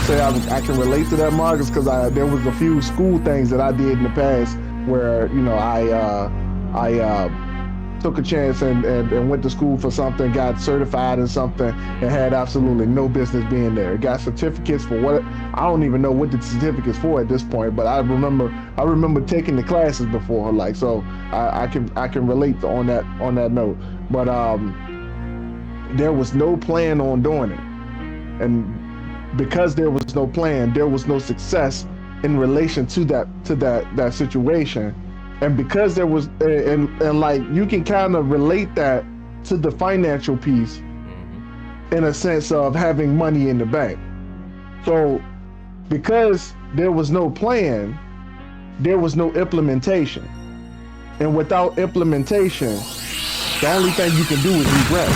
say I can relate to that, Marcus, because there was a few school things that I did in the past where I took a chance and went to school for something, got certified in something, and had absolutely no business being there. Got certificates for what I don't even know what the certificates for at this point, but I remember taking the classes before, like so I can relate on that note. But there was no plan on doing it, and because there was no plan, there was no success in relation to that situation. And because there was and like you can kind of relate that to the financial piece in a sense of having money in the bank. So because there was no plan, there was no implementation. And without implementation, the only thing you can do is regret.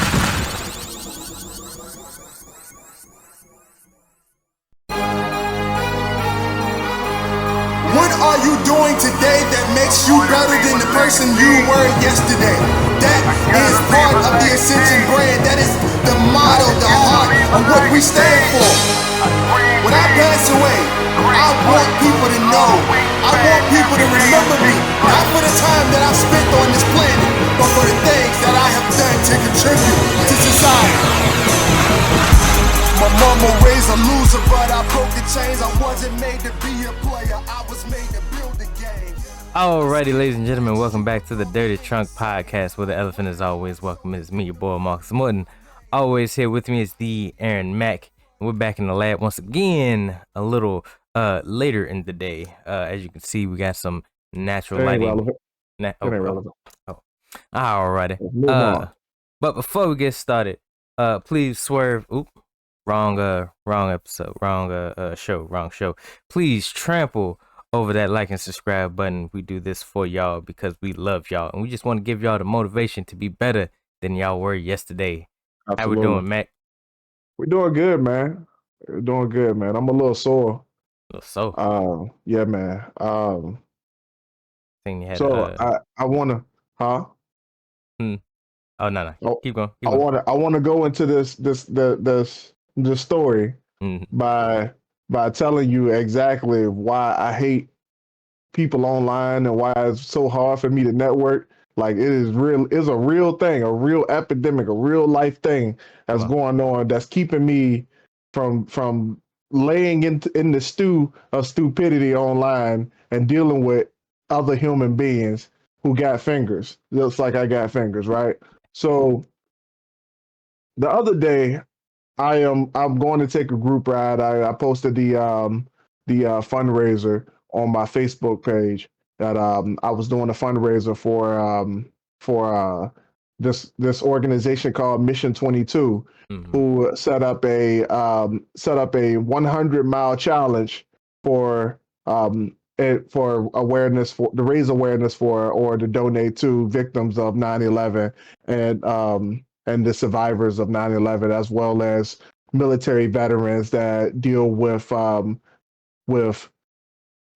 What are you doing today that makes you better than the person you were yesterday? That is part of the Ascension brand. That is the motto, the heart of what we stand for. When I pass away, I want people to know. I want people to remember me, not for the time that I spent on this planet, but for the things that I have done to contribute to society. My mama raised a loser, but I broke the chains. I wasn't made to be a player, I was made to build a game. Alrighty, ladies and gentlemen, welcome back to the Dirty Trunk Podcast, where the elephant is always welcome. It's me, your boy Marcus Morton. Always here with me is the Aaron Mack. And we're back in the lab once again, a little later in the day. As you can see, we got some natural lighting. Relevant. It ain't relevant. Alrighty. Move on. But before we get started, please swerve. Wrong episode, wrong show. Please trample over that like and subscribe button. We do this for y'all because we love y'all, and we just want to give y'all the motivation to be better than y'all were yesterday. Absolutely. How we doing, Mac? We're doing good, man. We're doing good, man. I'm a little sore. Yeah, man. Thing you had. I wanna, huh? Oh no. Oh, Keep going. I wanna go into this story Mm-hmm. by telling you exactly why I hate people online and why it's so hard for me to network. Like it's a real thing, a real epidemic, a real life thing that's going on that's keeping me from laying in the stew of stupidity online and dealing with other human beings who got fingers, just like I got fingers, right? So the other day, I'm going to take a group ride. I posted the fundraiser on my Facebook page that I was doing a fundraiser for this organization called Mission 22, who set up a 100-mile challenge for awareness to raise awareness for or to donate to victims of 9/11 and the survivors of 9/11, as well as military veterans that deal with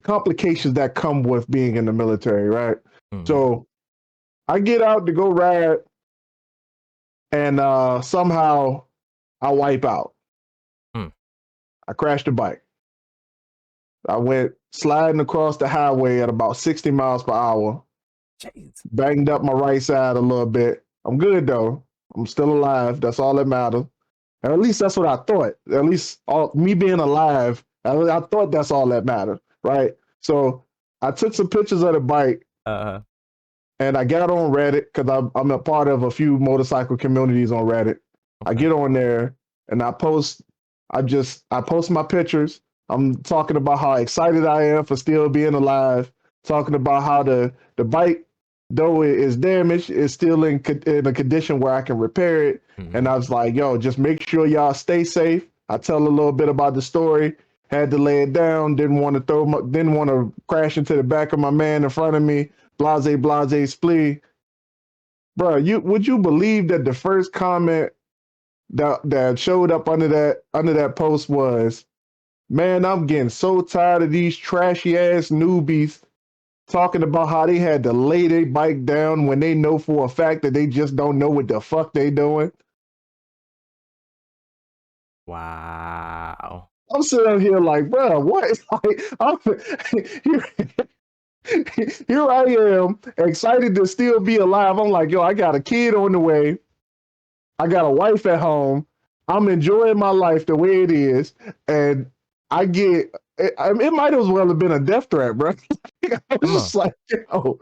complications that come with being in the military, right? So I get out to go ride, and somehow I wipe out. I crashed the bike. I went sliding across the highway at about 60 miles per hour. Jeez. Banged up my right side a little bit. I'm good though. I'm still alive. That's all that matters. And at least that's what I thought. At least me being alive, I thought that's all that mattered, right? So I took some pictures of the bike, and I got on Reddit because I'm a part of a few motorcycle communities on Reddit. I get on there and I post my pictures. I'm talking about how excited I am for still being alive. Talking about how the bike, though it is damaged, is still in a condition where I can repair it. And I was like, yo, just make sure y'all stay safe. I tell a little bit about the story. Had to lay it down. Didn't want to crash into the back of my man in front of me. Blase, splee. Bro, would you believe that the first comment that showed up under that post was, man, I'm getting so tired of these trashy ass newbies talking about how they had to lay their bike down when they know for a fact that they just don't know what the fuck they doing. Wow. I'm sitting here like, bro, what? Like, here, here I am, excited to still be alive. I'm like, yo, I got a kid on the way. I got a wife at home. I'm enjoying my life the way it is, and I get it might as well have been a death threat, bro. I was Come on. just like, yo,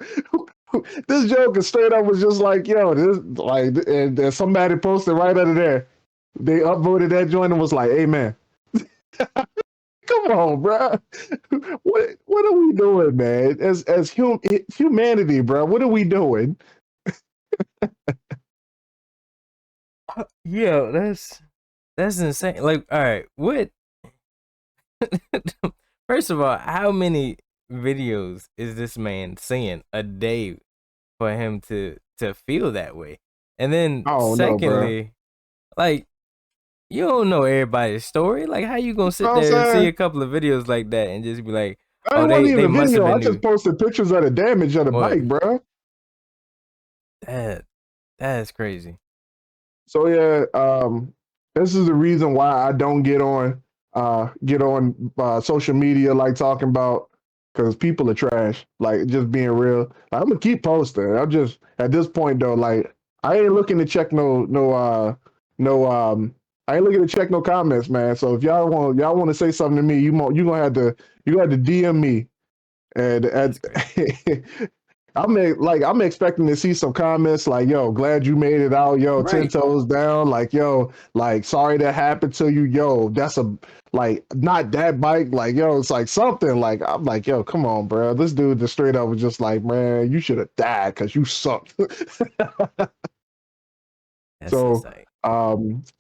this joke is straight up was just like, yo, this like, and somebody posted right under there. They upvoted that joint and was like, hey man, come on, bro. What are we doing, man? As humanity, bro, what are we doing? Yeah, that's insane. Like, all right, what? First of all, how many videos is this man seeing a day for him to feel that way? And then I don't know, bro. secondly, like you don't know everybody's story. Like how you gonna You know sit what I'm there and see saying? a couple of videos like that and just be like, It oh wasn't even they a must have video. I been just new. posted pictures of the damage of the Boy, bike, bro. that that's crazy. So yeah, this is the reason why I don't get on social media like talking about because people are trash. Like just being real. Like, I'm gonna keep posting. I'm just at this point though, like I ain't looking to check no I ain't looking to check no comments, man. So if y'all want to say something to me, you gonna have to DM me and That's crazy. I'm expecting to see some comments like, yo, glad you made it out, yo, 10 Right. toes down, like, yo, like sorry that happened to you, yo, that's a like not that bike, like, yo, it's like something like I'm like, yo, come on, bro. This dude just straight up was just like, man, you should have died because you sucked. That's So insane.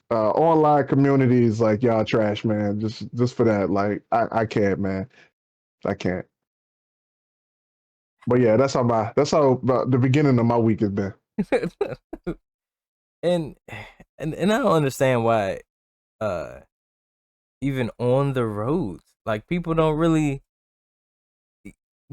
online communities like y'all trash, man. Just for that. Like I can't, man. I can't. But yeah, that's how the beginning of my week has been. and and I don't understand why uh even on the roads like people don't really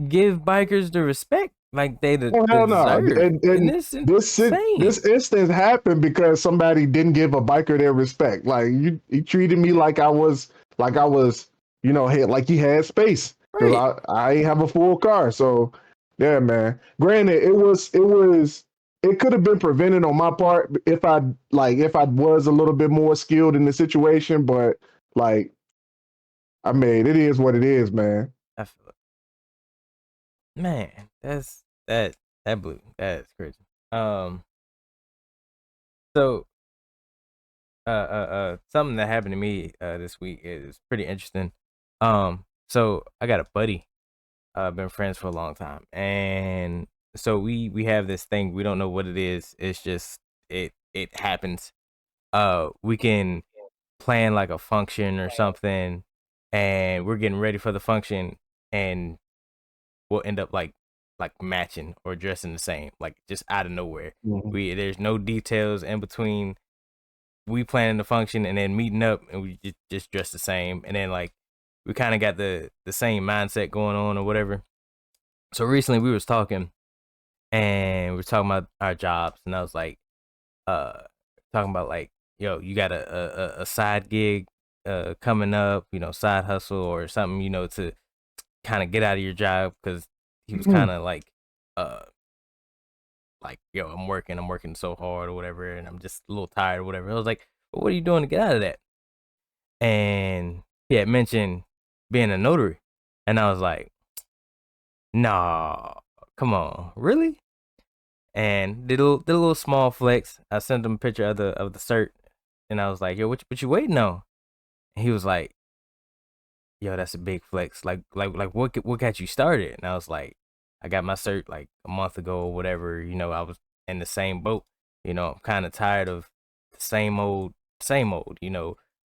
give bikers the respect like Oh they hell no! deserve, and And it's insane. this instance happened because somebody didn't give a biker their respect. Like he treated me like I was like he had space because Right. I ain't have a full car. So yeah, man. Granted, it could have been prevented on my part if I was a little bit more skilled in the situation. But like I mean, it is what it is, man. I feel it. Man, that blew. That's crazy. Um so something that happened to me this week is pretty interesting. So I got a buddy, been friends for a long time, and so we have this thing, we don't know what it is, it's just it happens. We can plan like a function or something, and we're getting ready for the function, and we'll end up like matching or dressing the same, like just out of nowhere. Mhm. We There's no details in between we planning the function and then meeting up, and we just dress the same, and then like we kind of got the same mindset going on or whatever. So recently we was talking, and we were talking about our jobs, and I was like, uh, talking about like, yo, you got a side gig coming up, side hustle or something, to kind of get out of your job, because he was kind of uh like, yo, I'm working so hard or whatever, and I'm just a little tired or whatever. I was like, well, what are you doing to get out of that? And he had mentioned being a notary, and I was like, nah, come on, really? And did a little small flex. I sent him a picture of the cert, and I was like, yo, what you waiting on? And he was like, yo, that's a big flex. Like what got you started? And I was like, I got my cert like a month ago or whatever. I was in the same boat. I'm kind of tired of the same old.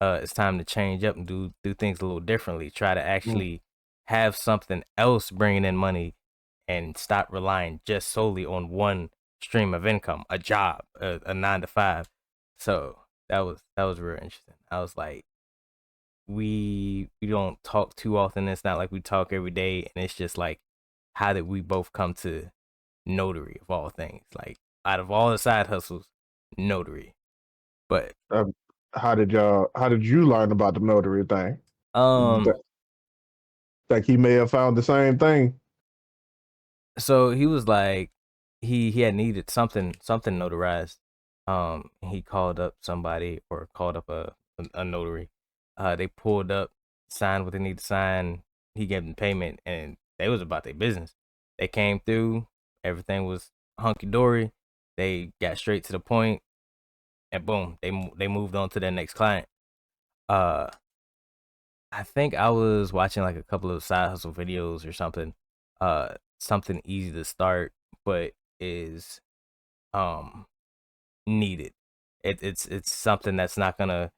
It's time to change up and do things a little differently. Try to actually have something else bringing in money, and stop relying just solely on one stream of income, a job, a 9 to 5. So that was real interesting. I was like, we don't talk too often. It's not like we talk every day, and it's just like, how did we both come to notary of all things? Like out of all the side hustles, notary. But Um, how did you learn about the notary thing? Um, Think he may have found the same thing. so he was like, he had needed something notarized. He called up somebody or called up a notary. They pulled up, signed what they need to sign. He gave them payment, and they was about their business. They came through, everything was hunky dory. They got straight to the point, and boom, they moved on to their next client. Uh, I think I was watching like a couple of side hustle videos or something. Something easy to start, but is um needed. It's something that's not gonna,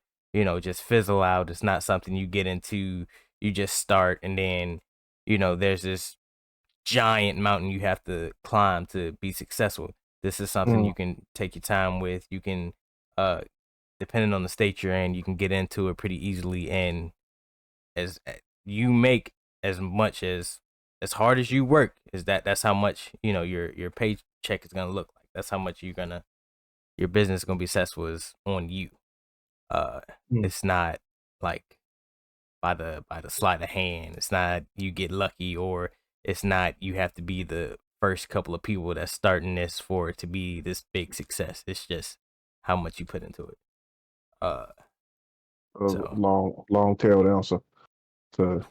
just fizzle out. It's not something you get into, you just start and then, there's this giant mountain you have to climb to be successful. This is something Mm. you can take your time with. You can depending on the state you're in, you can get into it pretty easily, and as you make as much as hard as you work, that's how much, your paycheck is gonna look like. That's how much your business is gonna be successful is on you. Uh, Mm. it's not like by the sleight of hand. It's not you get lucky, or it's not you have to be the first couple of people that's starting this for it to be this big success. It's just how much you put into it. Uh, A so long tailed answer. So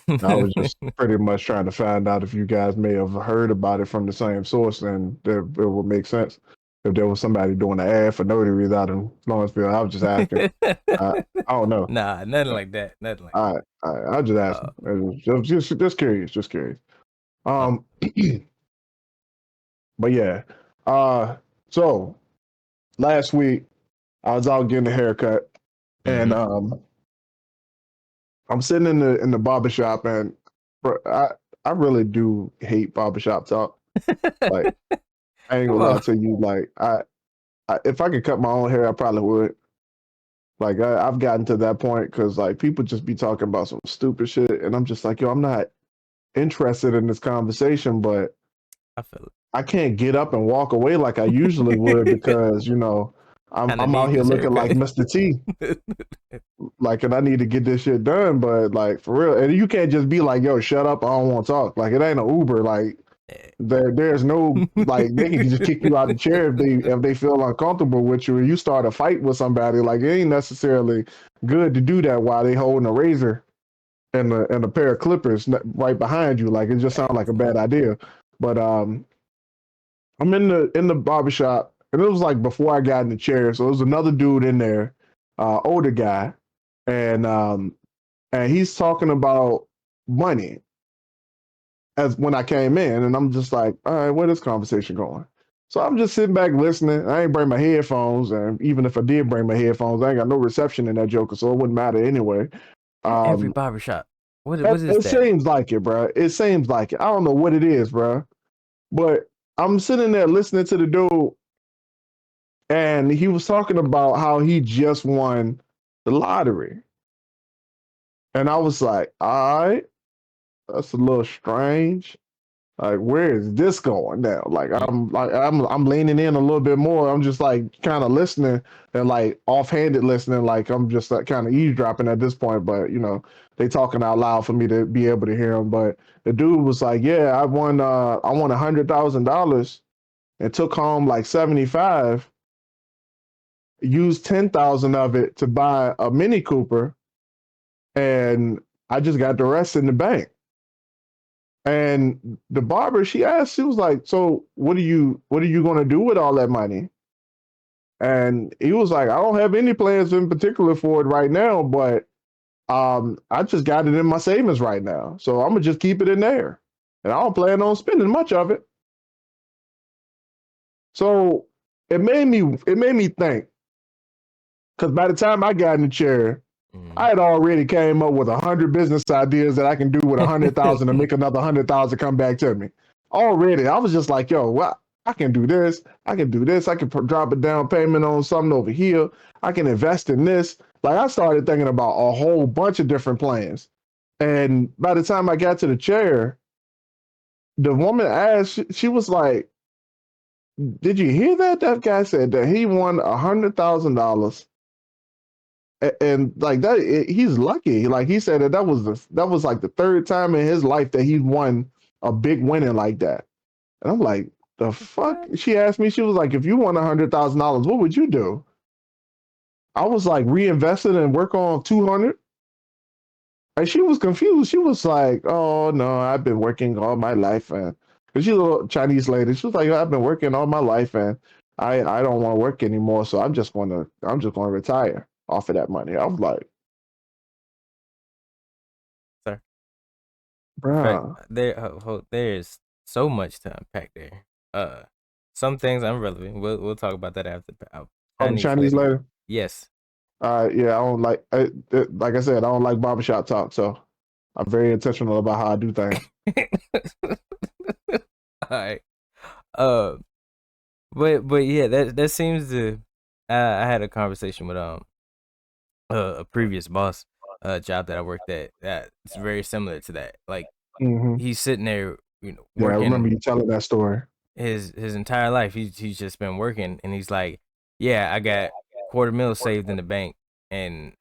I sorry. was just pretty much trying to find out if you guys may have heard about it from the same source, and it would make sense if there was somebody doing an ad for notaries out in Lawrenceville. I was just asking. I don't know. Nah, nothing like that. Nothing like that. I was just Uh, asking. It was just curious. Just curious. uh, Um, but yeah. So last week I was out getting a haircut, and mm-hmm. I'm sitting in the barber shop, and I really do hate barbershop talk. Like I ain't gonna lie Well, to you. Like if I could cut my own hair, I probably would. Like I've gotten to that point because like people just be talking about some stupid shit, and I'm just like, yo, I'm not interested in this conversation, but I feel I can't get up and walk away like I usually would it. because Kind of I'm out need here this looking like haircut. Mr. T. Like, and I need to get this shit done, but like for real, and you can't just be like, yo, shut up, I don't want to talk. Like it ain't an Uber. Like there's no like they can just kick you out of the chair if they feel uncomfortable with you, and you start a fight with somebody. Like it ain't necessarily good to do that while they holding a razor and a pair of clippers right behind you. Like it just sounds like a bad idea. But I'm in the barbershop, and it was like before I got in the chair, so there was another dude in there, older guy, and he's talking about money as when I came in, and I'm just like, all right, where this conversation going? So I'm just sitting back listening. I ain't bring my headphones, and even if I did bring my headphones, I ain't got no reception in that joker, so it wouldn't matter anyway. Every Um, barbershop. What is it that? seems like it, bro. It seems like it. I don't know what it is, bro. But I'm sitting there listening to the dude, and he was talking about how he just won the lottery, and I was like, all right, that's a little strange. Like, where is this going now? Mm. I'm leaning in a little bit more. I'm just like kind of listening and like offhanded listening. Like I'm just like kind of eavesdropping at this point. But they talking out loud for me to be able to hear them. But the dude was like, "Yeah, I won $100,000 and took home like 75. Used 10,000 of it to buy a Mini Cooper, and I just got the rest in the bank." And the barber, she asked, she was like, "So what are you going to do with all that money?" And he was like, "I don't have any plans in particular for it right now, but I just got it in my savings right now, so I'm gonna just keep it in there, and I don't plan on spending much of it." So it made me think, because by the time I got in the chair, I Mm. had already came up with 100 business ideas that I can do with 100,000 to make another 100,000 come back to me. Already, I was just like, "Yo, well, I can do this. I can do this. I can drop a down payment on something over here. I can invest in this." Like I started thinking about a whole bunch of different plans. And by the time I got to the chair, the woman asked, she was like, "Did you hear that? That guy said that he won $100,000 and like that, he's lucky. Like he said that was like the third time in his life that he won a big winning like that. And I'm like, the fuck? She asked me, she was like, if you won $100,000, what would you do? I was like, reinvest it and work on 200. And she was confused. She was like, oh no, I've been working all my life, and she's a little Chinese lady. She was like, I've been working all my life, and I don't want to work anymore, so I'm just gonna retire off of that money. I was like, Sir. Right. bruh. There's so much to unpack there. Some things are irrelevant. We'll talk about that after. Oh, the Chinese lady. Yes. Yeah, I don't like I said, I don't like barbershop talk, so I'm very intentional about how I do things. All right. Uh, but yeah, that seems to. I had a conversation with a previous boss, job that I worked at. That it's very similar to that. Like Hmm. he's sitting there, Yeah, I remember working you telling that story. his entire life. He's just been working, and he's like, yeah, I got $250,000 saved in the bank, and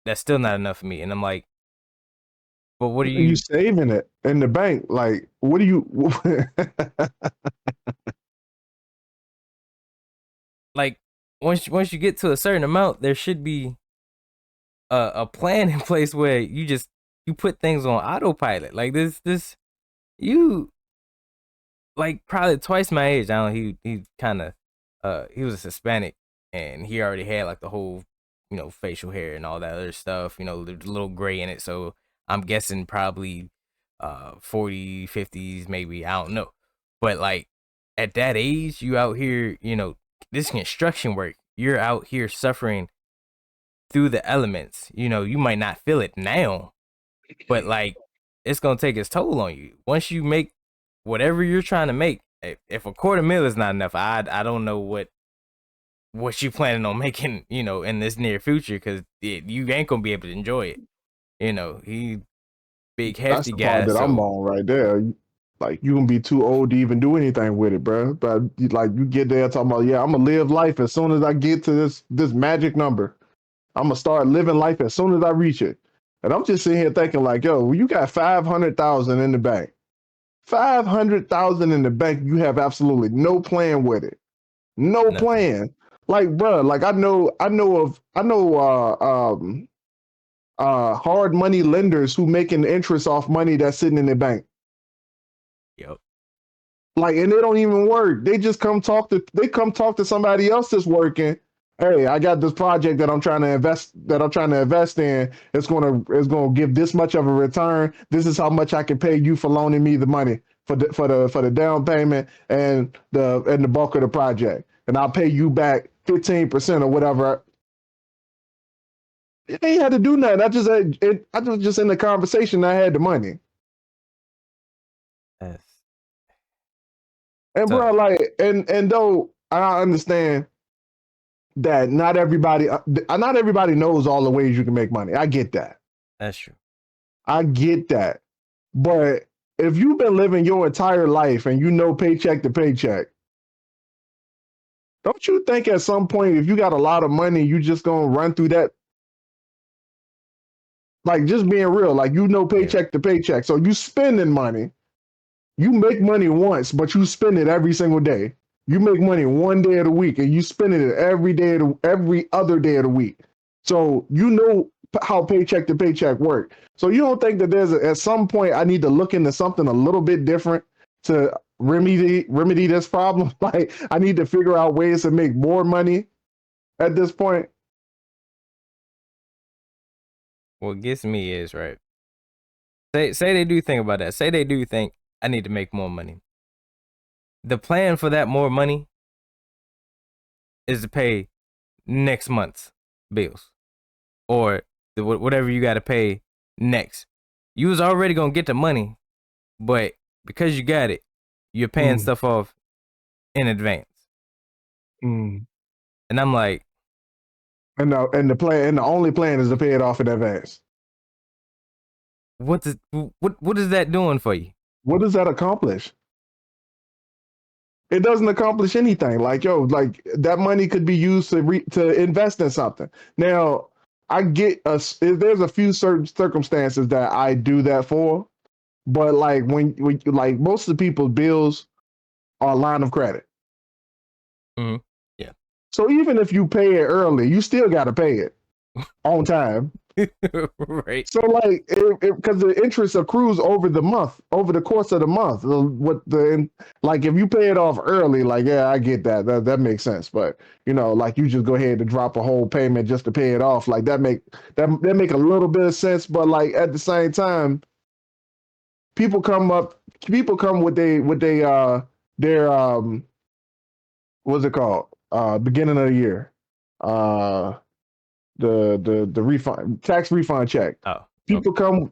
that's still not enough for me. And I'm like, but what are You you saving it in the bank? Like, what do you? like? Once you get to a certain amount, there should be a plan in place where you put things on autopilot. Like this you like probably twice my age. I don't know, he kind of he was a Hispanic, and he already had like the whole facial hair and all that other stuff, there's a little gray in it, so I'm guessing probably 40 50s maybe, I don't know. But like at that age, you out here, this construction work, you're out here suffering through the elements. You might not feel it now, but like it's gonna take its toll on you once you make whatever you're trying to make. If $250,000 is not enough, I don't know what you planning on making, in this near future, because you ain't gonna be able to enjoy it. He big That's hefty the part guy, that I'm so on right there. Like, you gonna be too old to even do anything with it, bro. But like, you get there talking about, yeah, I'm gonna live life as soon as I get to this magic number. I'm gonna start living life as soon as I reach it. And I'm just sitting here thinking, like, yo, you got 500,000 in the bank. 500,000 in the bank. You have absolutely no plan with it. No nothing. plan. Like, bro, like I know hard money lenders who making interest off money that's sitting in their bank. Yep. Like, and they don't even work. They just come talk to somebody else that's working. Hey, I got this project that I'm trying to invest in. It's gonna give this much of a return. This is how much I can pay you for loaning me the money for the down payment and the bulk of the project. And I'll pay you back 15% or whatever. It ain't had to do nothing. I was just in the conversation. I had the money. Yes. And So bro, like, and though I understand that not everybody knows all the ways you can make money. I get that. that's true. I get that. But if you've been living your entire life and you know paycheck to paycheck, don't you think at some point, if you got a lot of money, you just gonna run through that? Like, just being real, like, paycheck to paycheck. So you spending money. You make money once, but you spend it every single day. You make money one day of the week, and you spend it every other day of the week. So you know how paycheck to paycheck work. So you don't think that at some point I need to look into something a little bit different to remedy this problem? Like, I need to figure out ways to make more money at this point. What gets me is, right, say they do think about that. Say they do think I need to make more money. The plan for that more money is to pay next month's bills, or whatever you got to pay next. You was already gonna get the money, but because you got it, you're paying stuff off in advance. Mm. And I'm like, And the only plan is to pay it off in advance. what is that doing for you? What does that accomplish? It doesn't accomplish anything. Like, yo, like, that money could be used to invest in something. Now, I get us. There's a few certain circumstances that I do that for, but like when like most of the people's bills are line of credit. Mhm. Yeah. So even if you pay it early, you still got to pay it on time. Right. So like, because the interest accrues over the month, over the course of the month. Like if you pay it off early, like yeah, I get that. That makes sense. But you know, like you just go ahead and drop a whole payment just to pay it off. Like that make a little bit of sense. But like at the same time, people come with their what's it called? Beginning of the year. Uh the refund tax refund check. Oh. People come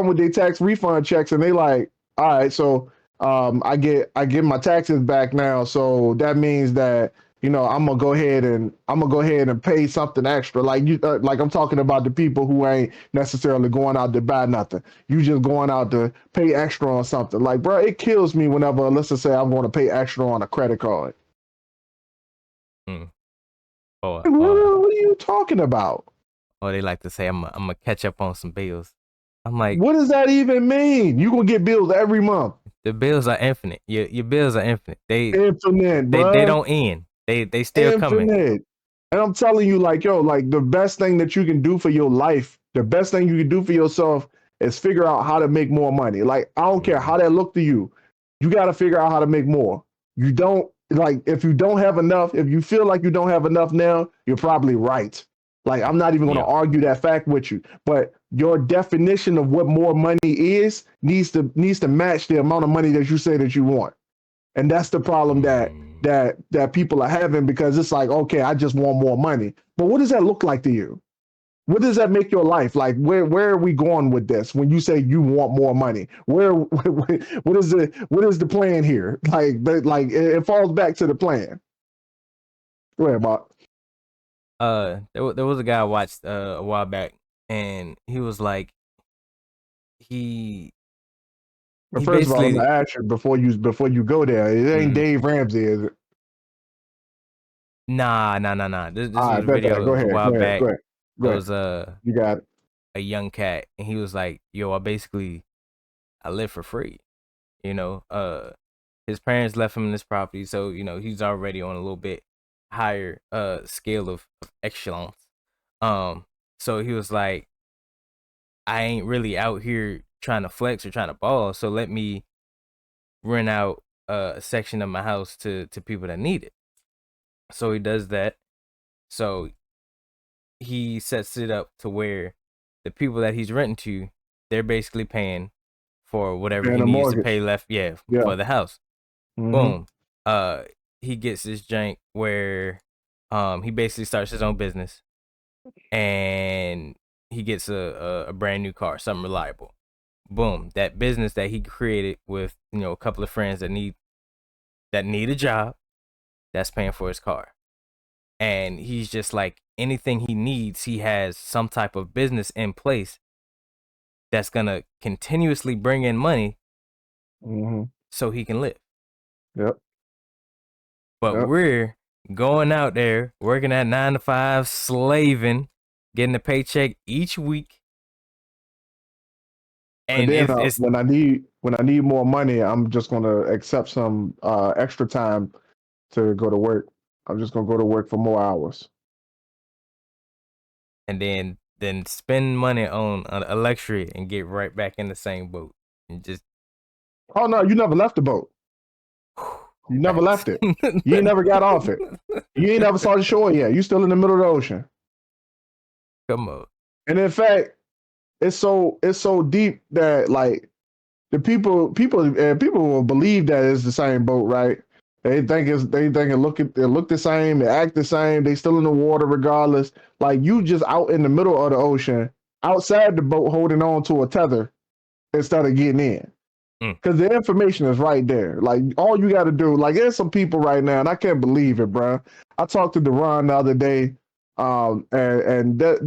with their tax refund checks and they like, all right, so I get my taxes back now, so that means that I'm gonna go ahead and pay something extra. Like like I'm talking about the people who ain't necessarily going out to buy nothing. You just going out to pay extra on something. Like, bro, it kills me whenever let's just say I'm going to pay extra on a credit card. Mm. Or, Like, or what are you talking about? or they like to say I'm gonna catch up on some bills. I'm like, What does that even mean? You gonna get bills every month. the bills are infinite. Your bills are infinite. Infinite, They bruh. don't end. They still coming. Infinite. And I'm telling you, like, yo, like the best thing that you can do for your life, the best thing you can do for yourself is figure out how to make more money. Like, I don't care how that look to you. You got to figure out how to make more. You don't like if you don't have enough, if you feel like you don't have enough now, you're probably right. Like, I'm not even going to Yeah. argue that fact with you. But your definition of what more money is needs to match the amount of money that you say that you want. And that's the problem that people are having, because it's like, okay, I just want more money. But what does that look like to you? What does that make your life? Like, where are we going with this? When you say you want more money, what is the plan here? Like it falls back to the plan. Go ahead, Mark. There was a guy I watched a while back, and he was like, he But he first of all, I'm basically, gonna ask you before you go there. It ain't Dave Ramsey, is it? nah. This All was right, a bet that. video Go a ahead. while Go ahead. Go back. ahead. Go It ahead. was You got it. a young cat, and he was like, "Yo, I live for free." You know, his parents left him this property, so he's already on a little bit higher scale of excellence. Um, so he was like, I ain't really out here trying to flex or trying to ball, so let me rent out a section of my house to people that need it. So he does that. So he sets it up to where the people that he's renting to, they're basically paying for whatever And he a needs to pay mortgage. left, Yeah. for the house. Mm-hmm. Boom. He gets this jank where he basically starts his own business, and he gets a brand new car, something reliable. Boom. That business that he created with a couple of friends that need a job, that's paying for his car. And he's just like, anything he needs, he has some type of business in place that's gonna continuously bring in money Mm-hmm. so he can live. Yep. But Yep. we're going out there working at 9 to 5, slaving, getting a paycheck each week, And and then it's when I need more money, I'm just gonna accept some extra time to go to work. I'm just gonna go to work for more hours. and then spend money on a luxury and get right back in the same boat and just Oh no, you never left the boat. You never facts. left it. You ain't never got off it. You ain't never saw the shore yet. You still in the middle of the ocean. Come on. And in fact, it's so deep that like the people will believe that it's the same boat, right? They think it look the same, it act the same, they still in the water regardless. Like you just out in the middle of the ocean, outside the boat holding on to a tether instead of getting in. Mm. Because the information is right there. Like all you got to do, like there's some people right now, and I can't believe it, bro. I talked to Deron the other day,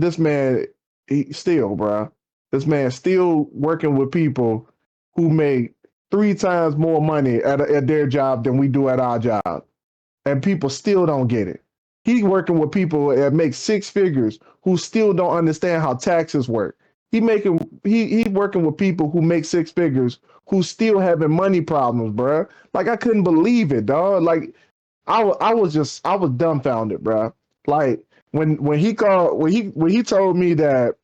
this man, he still, bro. This man still working with people who make 3 times more money at their job than we do at our job, and people still don't get it. He working with people that make six figures who still don't understand how taxes work. He working with people who make six figures who still having money problems, bruh. Like I couldn't believe it, dog. Like I was dumbfounded, bruh. Like when he told me that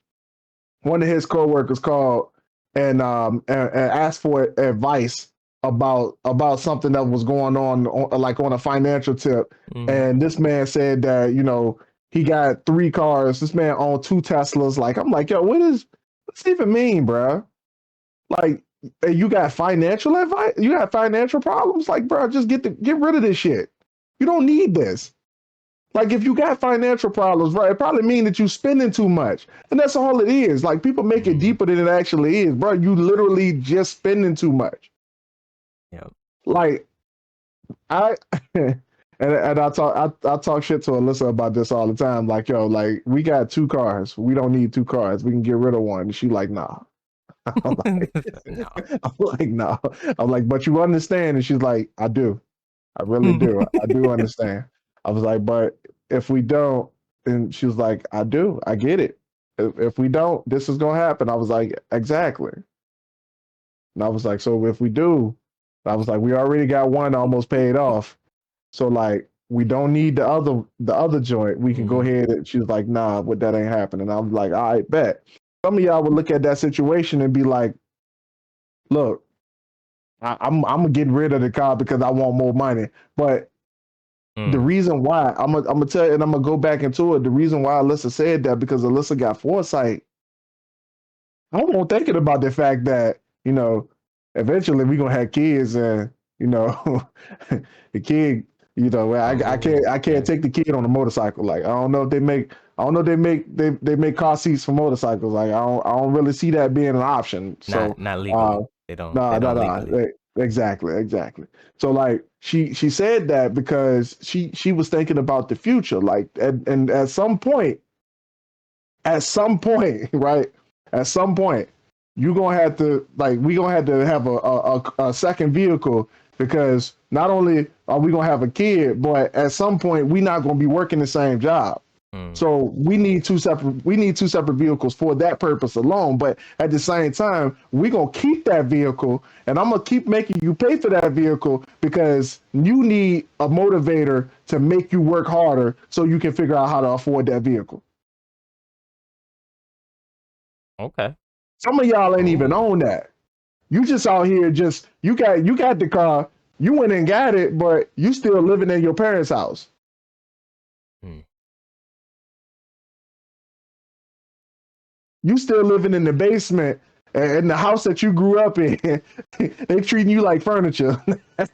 one of his coworkers called and asked for advice about something that was going on like on a financial tip, and this man said that he got three cars. This man owned two Teslas. Like I'm like, yo, what's this even mean, bro? Like, hey, you got financial advice? You got financial problems? Like, bro, just get rid of this shit. You don't need this. Like if you got financial problems, right, it probably mean that you spending too much. And that's all it is. Like people make it deeper than it actually is, bro. You literally just spending too much. Yeah. Like I and I talk shit to Alyssa about this all the time. Like, yo, like we got two cars. We don't need two cars. We can get rid of one. And she like, nah. I'm like, No. I'm like, nah. I'm like, but you understand? And she's like, I do. I really do. I do understand. I was like, but if we don't, and she was like, I do. I get it. If we don't, this is gonna happen. I was like, exactly. And I was like, so if we do, I was like, we already got one almost paid off. So like, we don't need the other joint. We can go ahead. And she was like, nah, but that ain't happening. I was like, all right, bet. Some of y'all would look at that situation and be like, look, I'm getting rid of the car because I want more money. But the reason why I'm gonna tell you, and I'm gonna go back into it. The reason why Alyssa said that because Alyssa got foresight. I wasn't thinking about the fact that eventually we gonna have kids, and the kid, I can't take the kid on a motorcycle. Like I don't know if they make car seats for motorcycles. Like I don't really see that being an option. So Not legally. They don't. no, They no, don't no. legally. Exactly. So like she said that because she was thinking about the future. Like and at some point, right? At some point, you gonna have to we gonna have a second vehicle because not only are we gonna have a kid, but at some point we not gonna be working the same job. So we need two separate vehicles for that purpose alone. But at the same time, we're gonna keep that vehicle and I'm gonna keep making you pay for that vehicle because you need a motivator to make you work harder so you can figure out how to afford that vehicle. Okay. Some of y'all ain't even own that. You just out here you got the car, you went and got it, but you still living in your parents' house. You still living in the basement and the house that you grew up in. They treating you like furniture.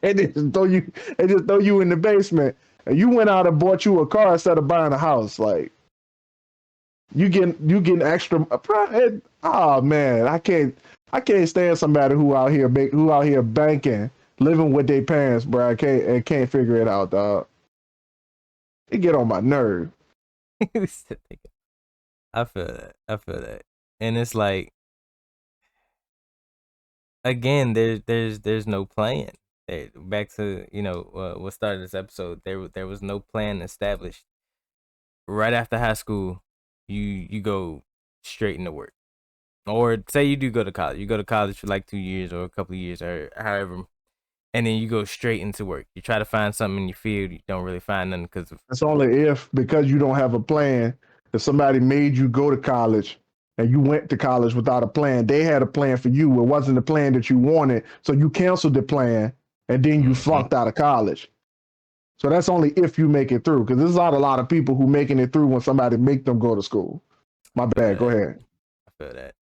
They just throw you in the basement. And you went out and bought you a car instead of buying a house. Like you getting extra. Oh man, I can't stand somebody who out here banking, living with their parents, bro. I can't figure it out, dog. It get on my nerve. I feel that. And it's like, again, there's no plan. Back to what started this episode. There was no plan established. Right after high school, you go straight into work, or say you do go to college. You go to college for like 2 years or a couple of years or however, and then you go straight into work. You try to find something in your field. You don't really find nothing because That's only because you don't have a plan. If somebody made you go to college and you went to college without a plan, they had a plan for you. It wasn't the plan that you wanted, so you canceled the plan and then you flunked out of college. So that's only if you make it through, because there's not a lot of people who making it through when somebody make them go to school. My bad. Go ahead. I feel that.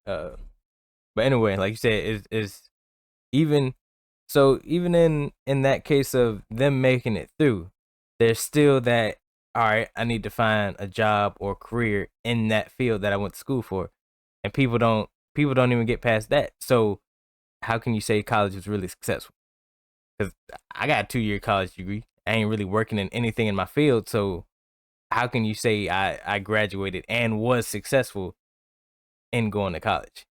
But anyway, like you said, is even so. Even in that case of them making it through, there's still that. All right, I need to find a job or career in that field that I went to school for, and people don't even get past that. So how can you say college was really successful? Because I got a 2-year college degree. I ain't really working in anything in my field. So how can you say I graduated and was successful in going to college?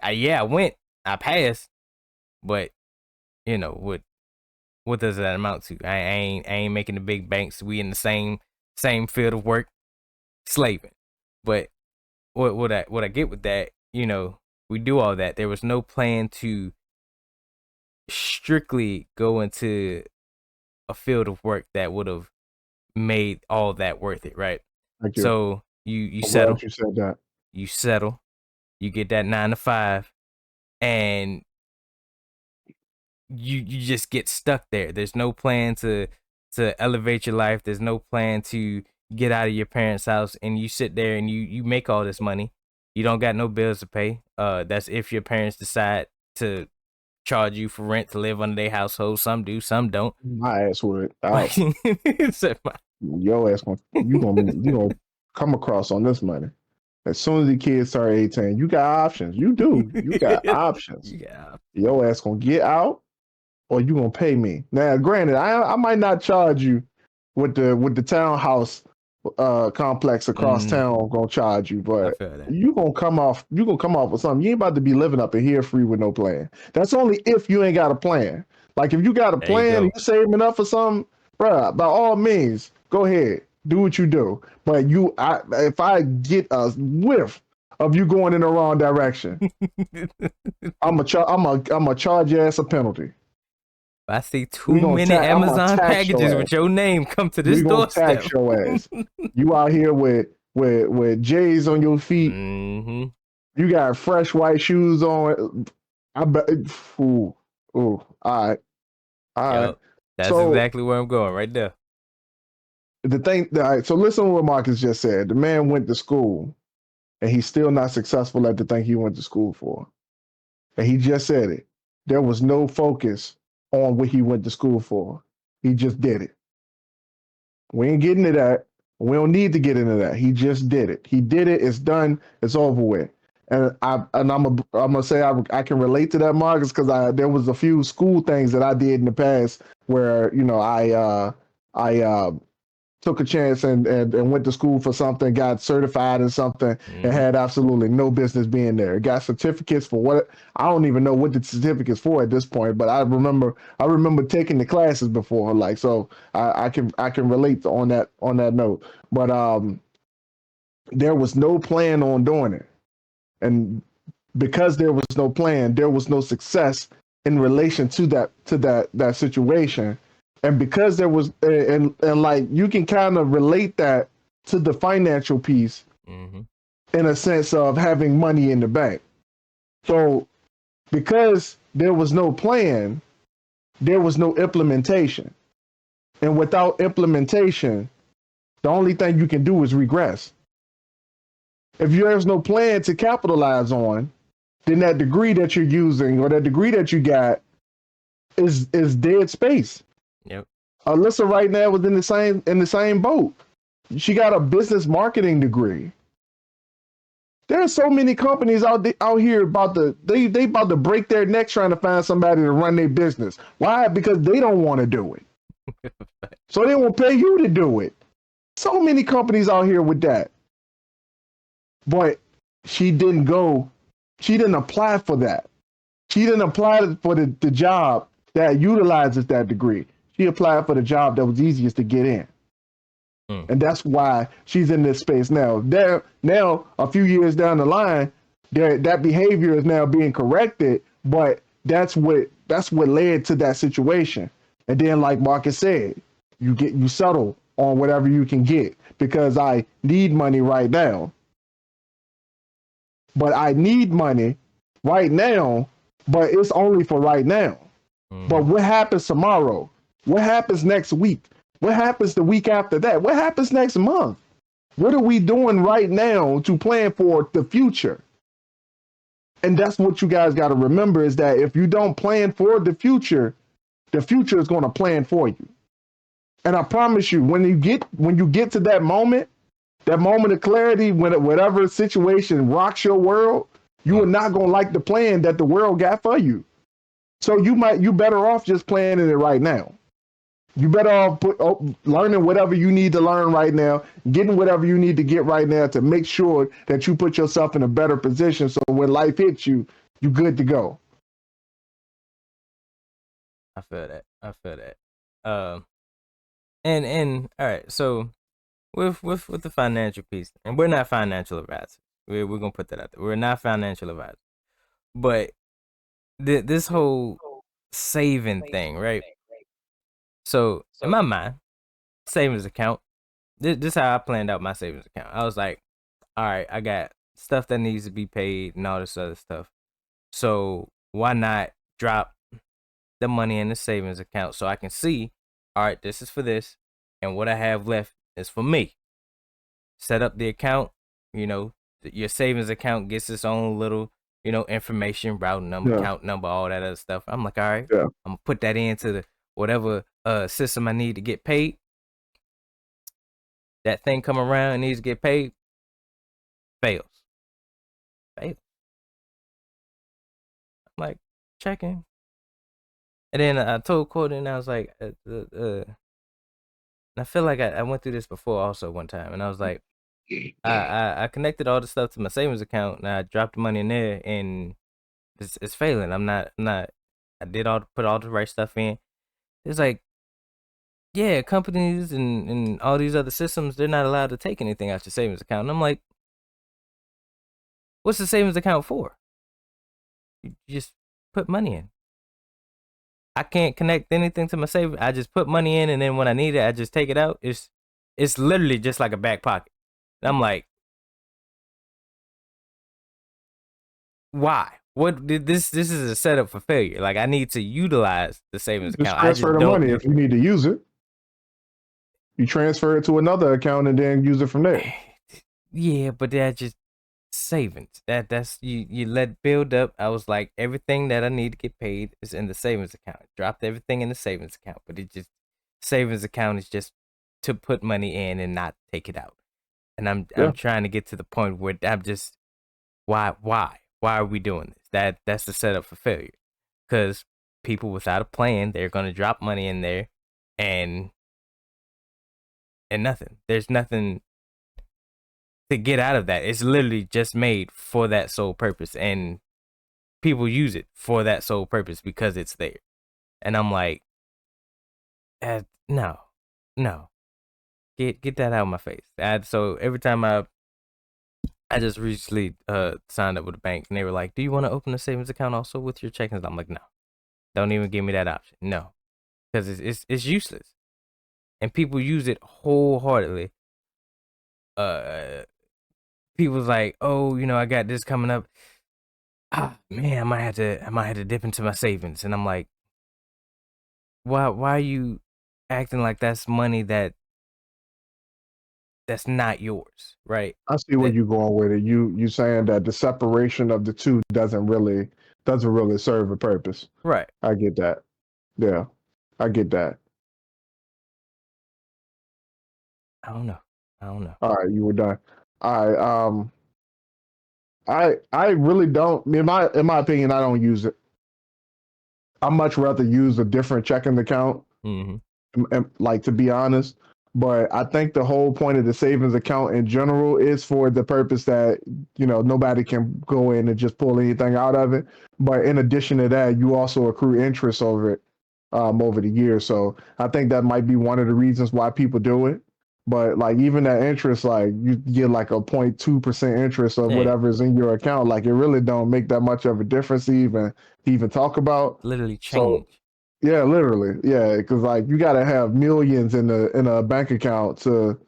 I went, I passed, but what does that amount to? I ain't making the big banks. We in the same field of work, slaving. But what I get with that, you know, we do all that. There was no plan to strictly go into a field of work that would have made all that worth it, right? Thank you. So you I'm glad settle, you said that. you get that 9 to 5, and you just get stuck there. There's no plan to elevate your life. There's no plan to get out of your parents' house, and you sit there and you make all this money. You don't got no bills to pay. That's if your parents decide to charge you for rent to live under their household. Some do, some don't. My ass would. So my- Your ass gonna come across on this money. As soon as the kids start 18, you got options. You do. You got options. yeah. Your ass gonna get out, or you gonna pay me. Now, granted, I might not charge you with the townhouse complex across town. Gonna charge you, I but feel that. you gonna come off. You gonna come off with something. You ain't about to be living up in here free with no plan. That's only if you ain't got a plan. Like if you got a There you plan go. and you saving up for something, bruh, by all means, go ahead, do what you do. But if I get a whiff of you going in the wrong direction, I'm gonna charge your ass a penalty. I see We too gonna many I'm gonna Amazon tax your packages ass. with your name come to We this gonna doorstep. tax your ass. You out here with J's on your feet. Mm-hmm. You got fresh white shoes on. I bet. Ooh, all right, all right. Yep. That's So exactly where I'm going right there. the thing, all right, so listen to what Marcus just said. The man went to school, and he's still not successful at the thing he went to school for. And he just said it. There was no focus on what he went to school for. He just did it. We ain't getting to that. We don't need to get into that. He just did it. He did it. It's done. It's over with. And I'm gonna say I can relate to that, Marcus, because there was a few school things that I did in the past where I took a chance and went to school for something, got certified in something, and had absolutely no business being there. Got certificates for what I don't even know what the certificates for at this point, but I remember taking the classes before, like so I can relate on that note. But there was no plan on doing it, and because there was no plan, there was no success in relation to that situation. And because there was and like you can kind of relate that to the financial piece in a sense of having money in the bank. So because there was no plan, there was no implementation. And without implementation, the only thing you can do is regress. If there's no plan to capitalize on, then that degree that you're using or that degree that you got is dead space. Yep. Alyssa right now was in the same boat. She got a business marketing degree. There are so many companies out here about they about to break their necks trying to find somebody to run their business. Why? Because they don't want to do it. So they won't pay you to do it. So many companies out here with that. But she didn't apply for that. She didn't apply for the job that utilizes that degree. She applied for the job that was easiest to get in. And that's why she's in this space now. Now, a few years down the line, that behavior is now being corrected, but that's what led to that situation. And then, like Marcus said, you settle on whatever you can get because I need money right now. But I need money right now, but it's only for right now. But what happens tomorrow? What happens next week? What happens the week after that? What happens next month? What are we doing right now to plan for the future? And that's what you guys got to remember is that if you don't plan for the future is going to plan for you. And I promise you, when you get to that moment of clarity, when whatever situation rocks your world, you are not going to like the plan that the world got for you. So you better off just planning it right now. You better off learning whatever you need to learn right now, getting whatever you need to get right now to make sure that you put yourself in a better position so when life hits you, you're good to go. I feel that. And all right, so with the financial piece, and we're not financial advisors. We're gonna put that out there. We're not financial advisors, but this whole saving thing, right? So in my mind, savings account. This how I planned out my savings account. I was like, all right, I got stuff that needs to be paid and all this other stuff. So why not drop the money in the savings account so I can see, all right, this is for this, and what I have left is for me. Set up the account, you know, your savings account gets its own little, information, route number, Yeah. account number, all that other stuff. I'm like, all right, Yeah. I'm gonna put that into the whatever system I need to get paid. That thing come around and needs to get paid, fails. Fails. I'm like, checking. And then I told Courtney, and I was like, and I feel like I went through this before also one time, and I was like, I connected all the stuff to my savings account, and I dropped the money in there, and it's failing. I'm not. I did put all the right stuff in. It's like, yeah, companies and all these other systems, they're not allowed to take anything out your savings account. And I'm like, what's the savings account for? You just put money in. I can't connect anything to my savings. I just put money in, and then when I need it, I just take it out. It's literally just like a back pocket. And I'm like, why? What did this is a setup for failure. Like, I need to utilize the savings Just account. I transfer just the don't money if you need to use it. You transfer it to another account and then use it from there. Yeah, but that just savings. That's you let build up. I was like, everything that I need to get paid is in the savings account. Dropped everything in the savings account, but it just savings account is just to put money in and not take it out. And I'm Yeah. trying to get to the point where I'm just why are we doing this? That's the setup for failure. Because people without a plan, they're gonna drop money in there and nothing. There's nothing to get out of that. It's literally just made for that sole purpose, and people use it for that sole purpose because it's there. And I'm like, no, get that out of my face. So every time I just recently signed up with a bank, and they were like, "Do you want to open a savings account also with your checkings?" I'm like, "No, don't even give me that option. No, because it's useless." And people use it wholeheartedly. People's like, "Oh, I got this coming up. Ah, man, I might have to dip into my savings." And I'm like, why are you acting like that's money that's not yours, right? I see where That you're going with it. You saying that the separation of the two doesn't really serve a purpose. right. I get that. Yeah, I get that. I don't know. All right, you were done. All right. I really don't. In my opinion, I don't use it. I much rather use a different checking account. Mm-hmm. Like, to be honest, but I think the whole point of the savings account in general is for the purpose that nobody can go in and just pull anything out of it. But in addition to that, you also accrue interest over it over the years. So I think that might be one of the reasons why people do it. But like, even that interest, like, you get like a 0.2% interest of Yeah, whatever's in your account. Like, it really don't make that much of a difference to even talk about. literally So change. yeah, literally. Yeah, because like, you got to have millions in a bank account to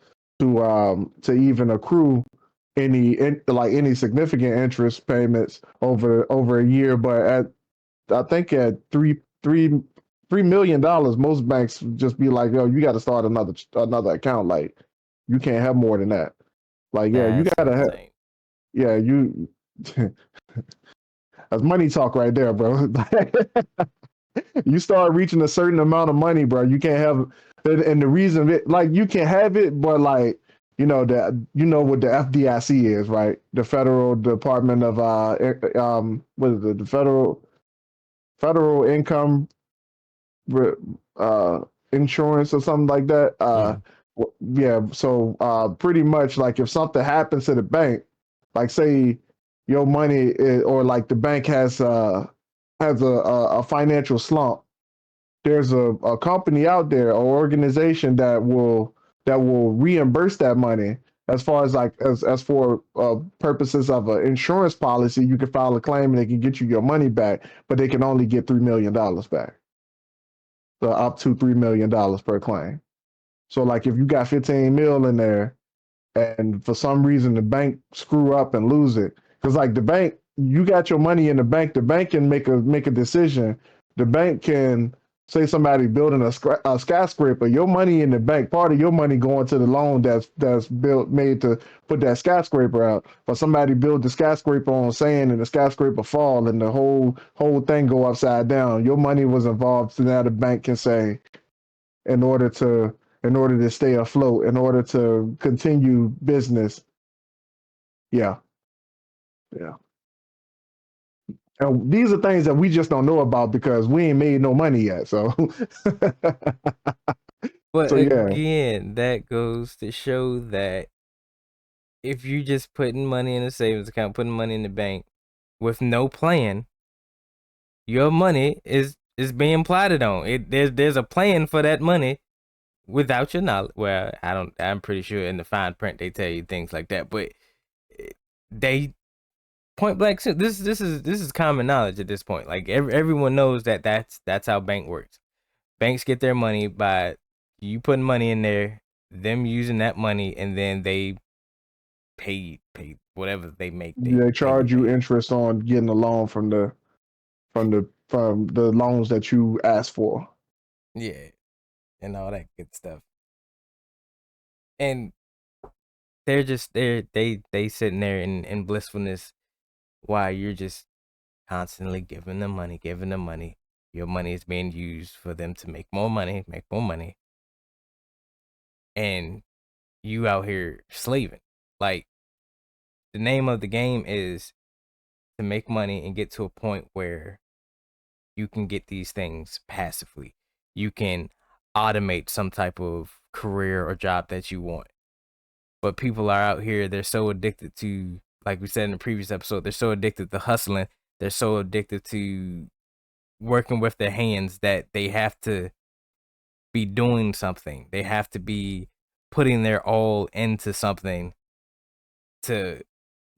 even accrue any significant interest payments over a year. But I think at $3 million, most banks just be like, "Yo, you got to start another account. Like, you can't have more than that. Like, yeah, you That's gotta have. insane. Yeah, you. That's money talk right there, bro. You start reaching a certain amount of money, bro. You can't have it, and the reason like, you can have it, but like, that what the FDIC is, right? The Federal Department of what is it? The Federal Income uh Insurance or something like that. Mm-hmm. Yeah. So pretty much, like, if something happens to the bank, like, say your money or like the bank has a financial slump, there's a company out there or organization that will that will reimburse that money. As far as like as for purposes of an insurance policy, you can file a claim and they can get you your money back, but they can only get $3 million back. So up to $3 million per claim. So like if you got 15 mil in there, and for some reason the bank screw up and lose it, because like the bank, you got your money in the bank can make a decision. The bank can say somebody building a skyscraper, your money in the bank, part of your money going to the loan that's built made to put that skyscraper out. But somebody build the skyscraper on sand and the skyscraper fall and the whole thing go upside down. Your money was involved, so now the bank can say, in order to stay afloat, in order to continue business. Yeah, yeah. And these are things that we just don't know about because we ain't made no money yet. So, But so yeah, again, that goes to show that if you just putting money in a savings account, putting money in the bank with no plan, your money is being plotted on. There's a plan for that money without your knowledge. Well, I'm pretty sure in the fine print they tell you things like that, but they point blank. This is common knowledge at this point. Like everyone knows that that's how bank works. Banks get their money by you putting money in there, them using that money, and then they pay whatever they make. they Pay you charge you back. interest on getting a loan from the loans that you asked for. Yeah, and all that good stuff. And they're just they sitting there in blissfulness while you're just constantly giving them money, giving them money. Your money is being used for them to make more money, and you out here slaving. Like the name of the game is to make money and get to a point where you can get these things passively. You can automate some type of career or job that you want. But people are out here, they're so addicted to, like we said in the previous episode, they're so addicted to hustling. They're so addicted to working with their hands that they have to be doing something. They have to be putting their all into something to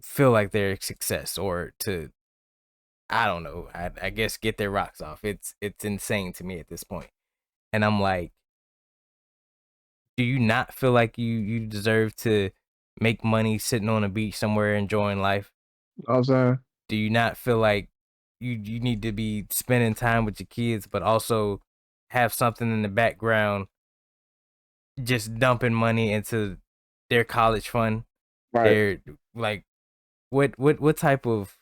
feel like they're a success or to, I don't know, I guess get their rocks off. It's insane to me at this point. And I'm like, do you not feel like you deserve to make money sitting on a beach somewhere enjoying life? You know what I'm saying? Do you not feel like you need to be spending time with your kids but also have something in the background just dumping money into their college fund? Right. They're like, what type of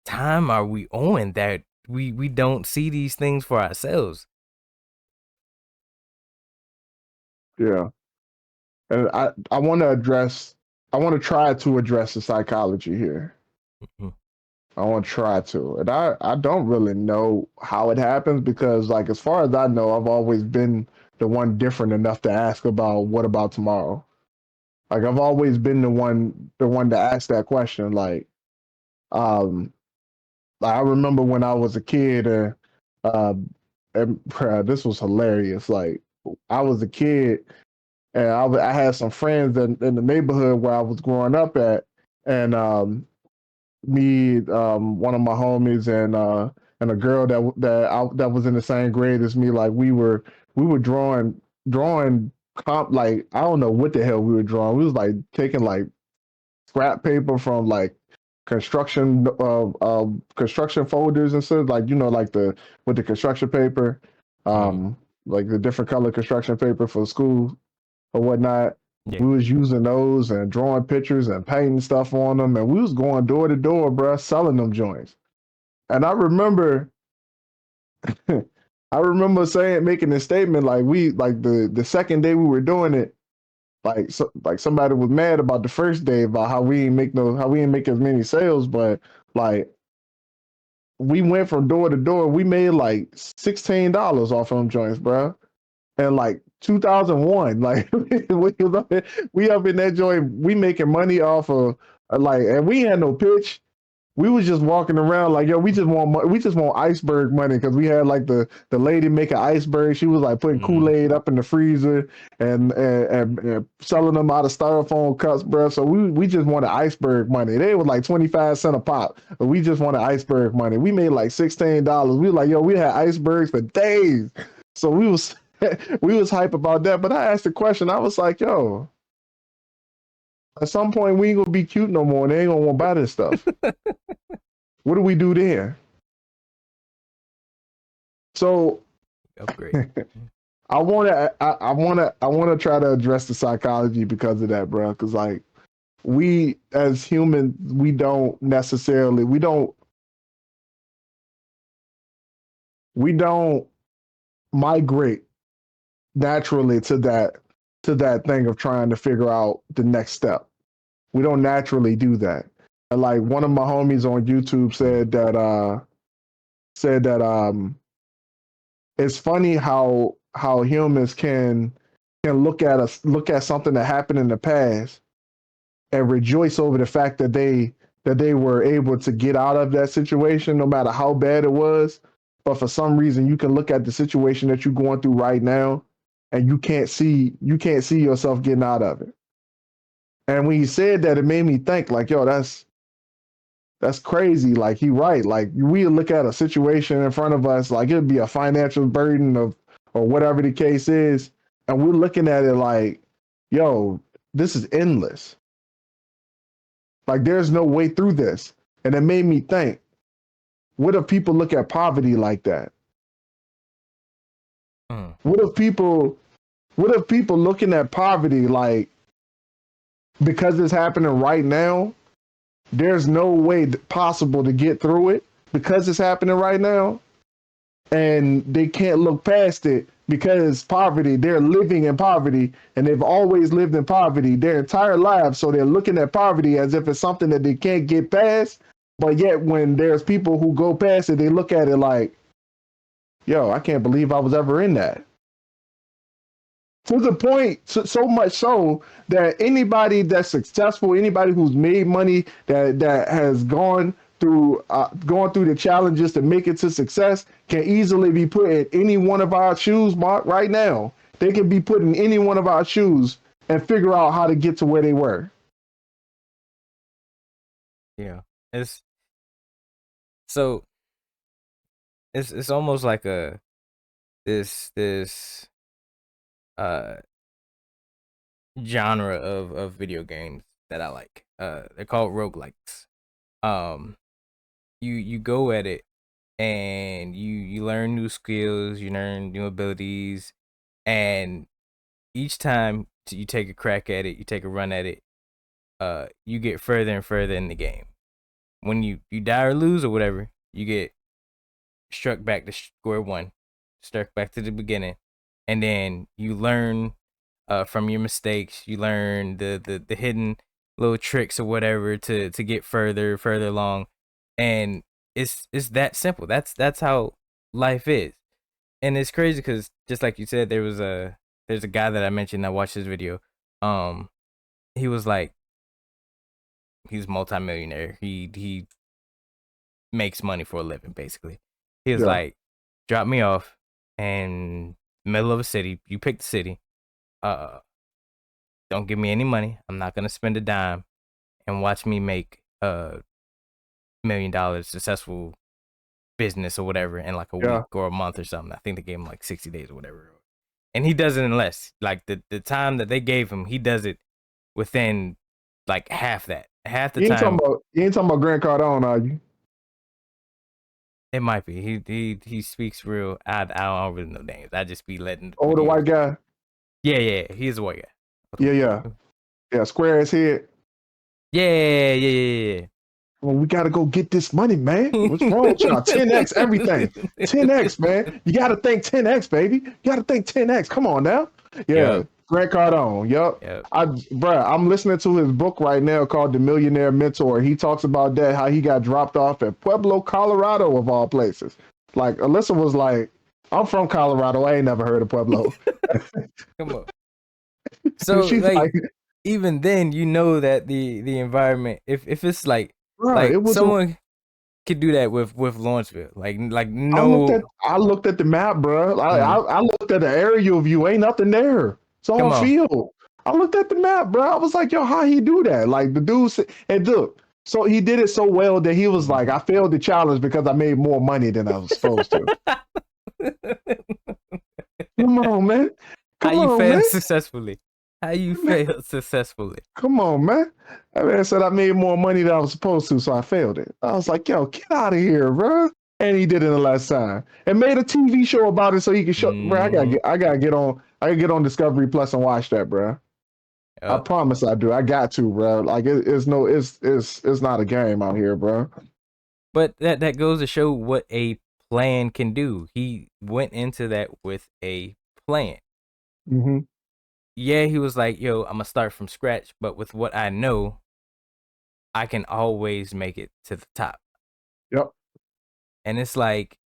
time are we on that we don't see these things for ourselves? Yeah. And I want to address. I want to try to address the psychology here. Mhm. I want to try to. And I don't really know how it happens because, like, as far as I know, I've always been the one different enough to ask about what about tomorrow. Like, I've always been the one to ask that question. Um, like, I remember when I was a kid, uh, this was hilarious. Like, I was a kid and I had some friends in the neighborhood where I was growing up at, and me, one of my homies, and a girl that was in the same grade as me. Like we were drawing comp, like I don't know what the hell we were drawing. We was like taking like scrap paper from like construction folders and stuff, like like the with the construction paper, Mhm. like the different color construction paper for school or whatnot. Yeah. We was using those and drawing pictures and painting stuff on them, and we was going door to door, bro, selling them joints. And I remember making a statement like the second day we were doing it, like somebody was mad about the first day about how we ain't make as many sales, but like we went from door to door, we made like $16 off of them joints, bro. And like 2001, like we up in that joint, we making money off of like, and we had no pitch. we was just walking around like, yo, we just want iceberg money because we had like the lady make an iceberg. She was like putting Kool-Aid up in the freezer and selling them out of styrofoam cups, bro. So we just wanted iceberg money. They were like 25 cents a pop, but we just wanted iceberg money. We made like $16. We were like, yo, we had icebergs for days. So we was we was hype about that. But I asked the question. I was like, yo, at some point we ain't gonna be cute no more. And they ain't gonna want to buy this stuff. What do we do there? So Upgrade. I wanna try to address the psychology because of that, bro. Because like we as humans, we don't migrate naturally to that thing of trying to figure out the next step. We don't naturally do that. And like one of my homies on YouTube said that it's funny how humans can look at something that happened in the past and rejoice over the fact that they were able to get out of that situation no matter how bad it was. But for some reason you can look at the situation that you're going through right now and you can't see yourself getting out of it. And when he said that, it made me think like, yo, that's crazy. Like he right. Like we look at a situation in front of us, like it'd be a financial burden or whatever the case is, and we're looking at it like, yo, this is endless. Like there's no way through this. And it made me think, what if people look at poverty like that? What if people looking at poverty like, because it's happening right now, there's no way possible to get through it because it's happening right now, and they can't look past it because poverty, they're living in poverty and they've always lived in poverty their entire lives. So they're looking at poverty as if it's something that they can't get past. But yet when there's people who go past it, they look at it like, yo, I can't believe I was ever in that. To the point, so much so that anybody that's successful, anybody who's made money, that has gone through the challenges to make it to success, can easily be put in any one of our shoes, Mark. Right now, they can be put in any one of our shoes and figure out how to get to where they were. Yeah, it's almost like this genre of video games that I like. They're called roguelikes. You go at it and you learn new skills, you learn new abilities, and each time you take a crack at it, you take a run at it, you get further and further in the game. When you die or lose or whatever, you get struck back to square one, struck back to the beginning, and then you learn from your mistakes. You learn the hidden little tricks or whatever to get further along, and it's that simple. That's how life is, and it's crazy because just like you said, there's a guy that I mentioned. I watched his video. He was like, he's multimillionaire. He makes money for a living, basically. He was like, drop me off in middle of a city. You pick the city. Don't give me any money. I'm not gonna spend a dime, and watch me make $1 million successful business or whatever in like a week or a month or something. I think they gave him like 60 days or whatever. And he does it in less. Like the time that they gave him, he does it within like half that. Half the time. You ain't talking about Grant Cardone, are you? It might be. He speaks real. I don't really know names. I just be letting. Oh, the white guy. Yeah. He's a white guy. Yeah. Square his head. Yeah. Well, we gotta go get this money, man. What's wrong with y'all? 10x everything. 10x, man. You gotta think 10x, baby. You gotta think 10x. Come on now. Yeah. Yep. Grant Cardone. Yep. I'm listening to his book right now called The Millionaire Mentor. He talks about that, how he got dropped off at Pueblo, Colorado, of all places. Like Alyssa was like, I'm from Colorado. I ain't never heard of Pueblo. Come on. So like even then, you know that the environment, if it's like, bro, like could do that with Lawrenceville. Like I no. looked at the map, bro. I looked at the aerial view. Ain't nothing there. It's all Come on. field. I looked at the map, bro. I was like, yo, how he do that? Like the dude said, and look, so he did it so well that he was like, I failed the challenge because I made more money than I was supposed to. Come on, man. How Come you on, failed man. successfully? How you failed successfully? Come on, man. That man said I made more money than I was supposed to, so I failed it. I was like, yo, get out of here, bro. And he did it the last time. And made a TV show about it so he could show bro, I gotta get on Discovery Plus and watch that, bro. I promise I do. I got to, bro. Like it's not a game out here, bro. But that goes to show what a plan can do. He went into that with a plan. Mm-hmm. Yeah, he was like, yo, I'm gonna start from scratch, but with what I know, I can always make it to the top. Yep. And it's like,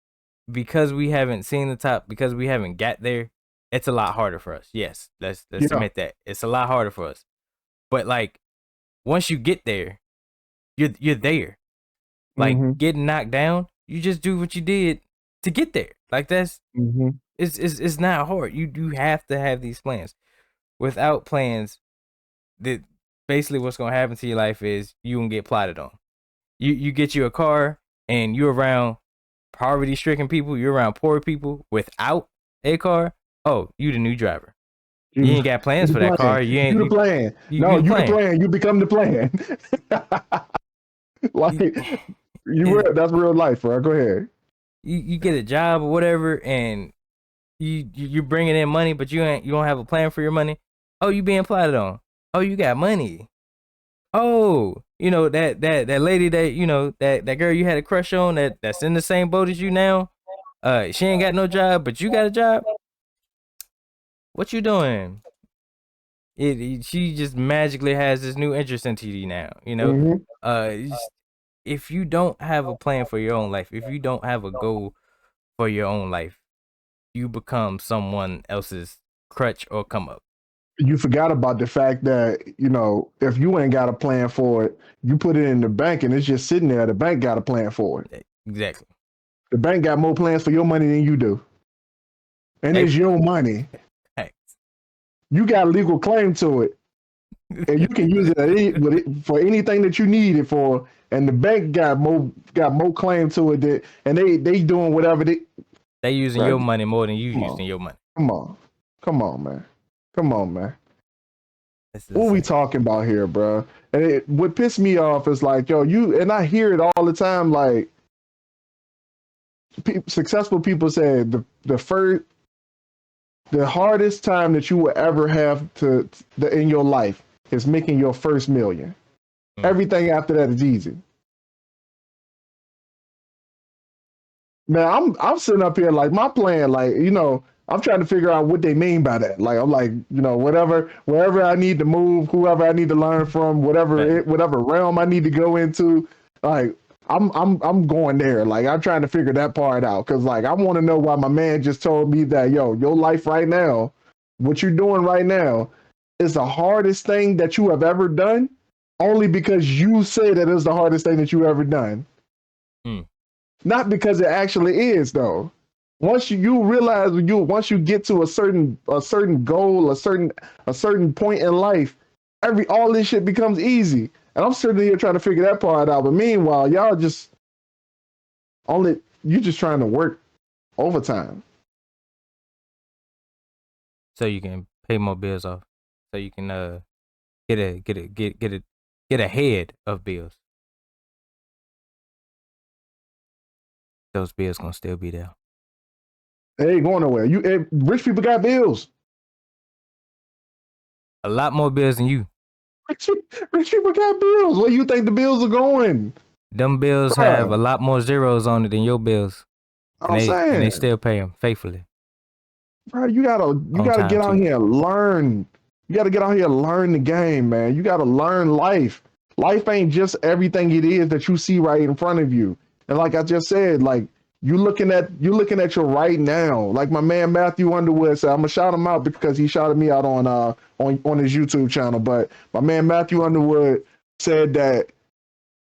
because we haven't seen the top, because we haven't got there, it's a lot harder for us. Yes, let's admit that. It's a lot harder for us. But like, once you get there, you're there. Like getting knocked down, you just do what you did to get there. Like that's it's not hard. You have to have these plans. Without plans, that basically what's gonna happen to your life is you gonna get plotted on. You get you a car and you're around poverty stricken people, you're around poor people without a car. Oh, you the new driver. You ain't got plans for that car. You ain't the plan. You the plan. You become the plan. Like that's real life, bro. Go ahead. You get a job or whatever, and you're bringing in money, but you don't have a plan for your money. Oh, you being plotted on. Oh, you got money. Oh, you know that lady that that girl you had a crush on that's in the same boat as you now. She ain't got no job, but you got a job. What you doing? She just magically has this new interest into you now. If you don't have a plan for your own life, if you don't have a goal for your own life, you become someone else's crutch or come up. You forgot about the fact that, if you ain't got a plan for it, you put it in the bank and it's just sitting there. The bank got a plan for it. Exactly. The bank got more plans for your money than you do. And it's your money. Thanks. You got a legal claim to it. And you can use it for anything that you need it for. And the bank got more claim to it and they doing whatever they using your money more than you using your money. Come on, man. What are we talking about here, bro? And what pissed me off is like, yo, and I hear it all the time. Like, successful people say the hardest time that you will ever have in your life is making your first million. Everything after that is easy. Man, I'm sitting up here like my plan, like, I'm trying to figure out what they mean by that. Like, I'm like, wherever I need to move, whoever I need to learn from, whatever realm I need to go into, like, I'm going there. Like, I'm trying to figure that part out. Cause like, I want to know why my man just told me that, yo, your life right now, what you're doing right now is the hardest thing that you have ever done, only because you say that it's the hardest thing that you ever done. Not because it actually is, though. Once you realize once you get to a certain goal, a certain point in life, all this shit becomes easy. And I'm sitting here trying to figure that part out. But meanwhile, y'all just trying to work overtime. So you can pay more bills off. So you can get ahead of bills. Those bills gonna still be there. They ain't going nowhere. Rich people got bills. A lot more bills than you. Rich people got bills. Where you think the bills are going? Them bills have a lot more zeros on it than your bills. I'm saying. And they still pay them faithfully. Bro, you gotta get out here and learn. You gotta get out here and learn the game, man. You gotta learn life. Life ain't just everything it is that you see right in front of you. And like I just said, like you're looking at your right now. Like my man Matthew Underwood said, I'm gonna shout him out because he shouted me out on his YouTube channel. But my man Matthew Underwood said that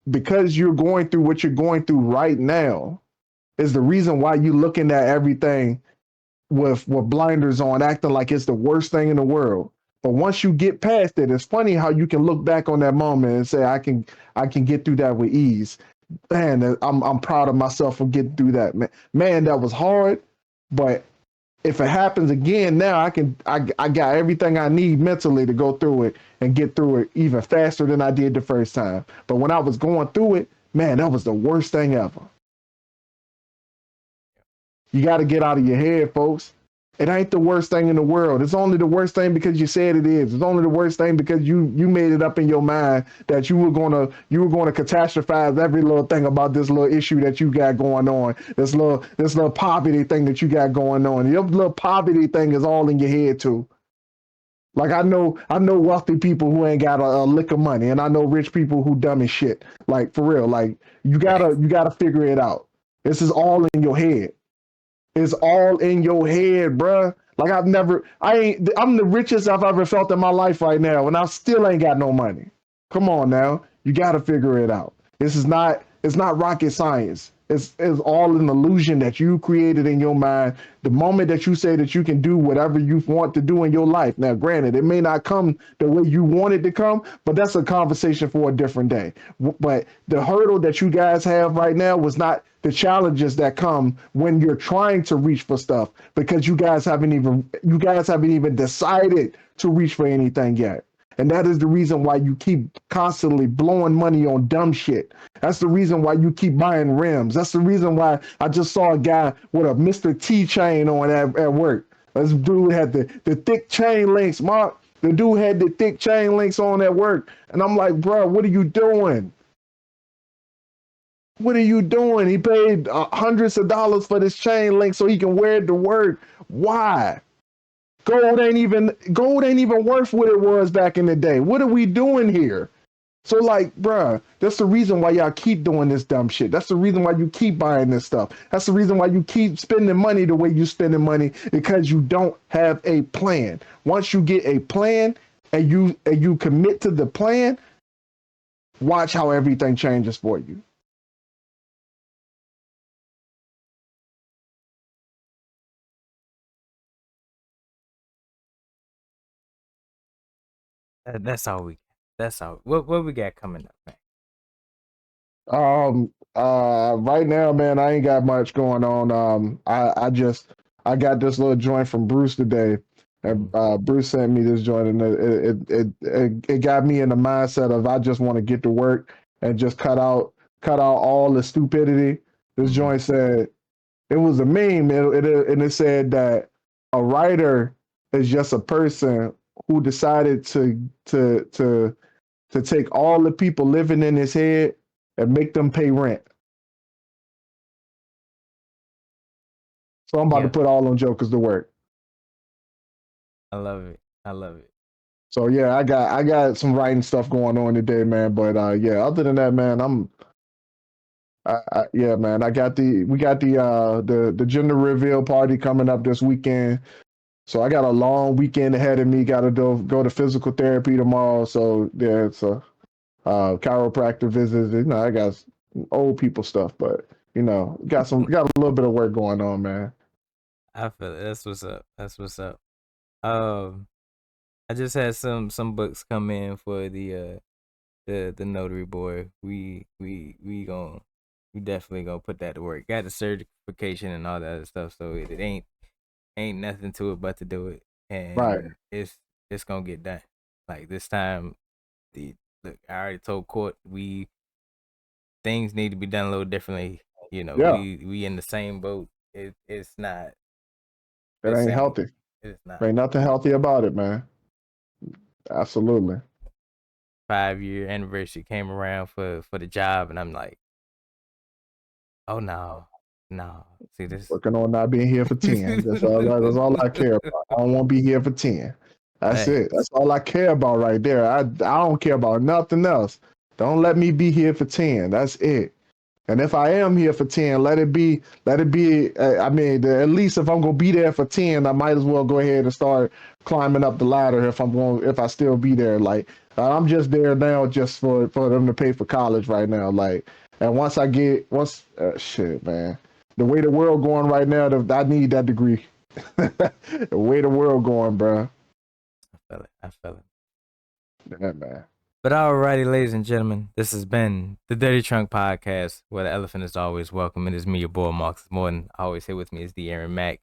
because you're going through what you're going through right now is the reason why you're looking at everything with blinders on, acting like it's the worst thing in the world. But once you get past it, it's funny how you can look back on that moment and say, I can get through that with ease. Man, I'm proud of myself for getting through that. Man, that was hard, but if it happens again now, I got everything I need mentally to go through it and get through it even faster than I did the first time. But when I was going through it, man, that was the worst thing ever. You got to get out of your head, folks. It ain't the worst thing in the world. It's only the worst thing because you said it is. It's only the worst thing because you made it up in your mind that you were gonna catastrophize every little thing about this little issue that you got going on. This little poverty thing that you got going on. Your little poverty thing is all in your head too. Like I know wealthy people who ain't got a lick of money, and I know rich people who dumb as shit. Like for real. Like you gotta figure it out. This is all in your head. It's all in your head, bruh. Like I'm the richest I've ever felt in my life right now, and I still ain't got no money. Come on now. You gotta figure it out. It's not rocket science. It's all an illusion that you created in your mind. The moment that you say that you can do whatever you want to do in your life. Now, granted, it may not come the way you want it to come, but that's a conversation for a different day. But the hurdle that you guys have right now was not the challenges that come when you're trying to reach for stuff, because you guys haven't even decided to reach for anything yet. And that is the reason why you keep constantly blowing money on dumb shit. That's the reason why you keep buying rims. That's the reason why I just saw a guy with a Mr. T chain on at work. This dude had the thick chain links, Mark. The dude had the thick chain links on at work. And I'm like, bro, what are you doing? What are you doing? He paid hundreds of dollars for this chain link so he can wear it to work. Why? Gold ain't even worth what it was back in the day. What are we doing here? So like, bruh, that's the reason why y'all keep doing this dumb shit. That's the reason why you keep buying this stuff. That's the reason why you keep spending money the way you spending money, because you don't have a plan. Once you get a plan and you commit to the plan, watch how everything changes for you. That's all we. That's all. What we got coming up, man? Right now, man, I ain't got much going on. I got this little joint from Bruce today, and Bruce sent me this joint, and it got me in the mindset of I just want to get to work and just cut out all the stupidity. This joint said, it was a meme, and it said that a writer is just a person who decided to take all the people living in his head and make them pay rent. So I'm about to put all on jokers to work. I love it. I love it. So yeah, I got some writing stuff going on today, man. But yeah, other than that, man, yeah, man. We got the gender reveal party coming up this weekend. So I got a long weekend ahead of me. Got to go to physical therapy tomorrow. So yeah, it's a chiropractor visits. You know, I got old people stuff, but you know, got a little bit of work going on, man. I feel it. That's what's up. That's what's up. I just had some books come in for the notary board. We definitely gonna put that to work. Got the certification and all that other stuff, so it ain't nothing to it but to do it, and right. It's gonna get done. Like this time, look, I already told court things need to be done a little differently. You know, we in the same boat. It's not. It ain't healthy. It's not. There ain't nothing healthy about it, man. Absolutely. 5-year anniversary came around for the job, and I'm like, oh no. See this. Working on not being here for 10. That's all I care about. I don't want to be here for 10. That's it. That's all I care about right there. I don't care about nothing else. Don't let me be here for 10. That's it. And if I am here for 10, let it be. I mean, at least if I'm gonna be there for 10, I might as well go ahead and start climbing up the ladder. If I still be there, like I'm just there now just for them to pay for college right now. Like, and shit, man, the way the world going right now, I need that degree. The way the world going, bro. I feel it. Yeah, man. But alrighty, ladies and gentlemen, this has been the Dirty Trunk Podcast, where the elephant is always welcome. It is me, your boy Marcus Morton. Always here with me is the Aaron Mack.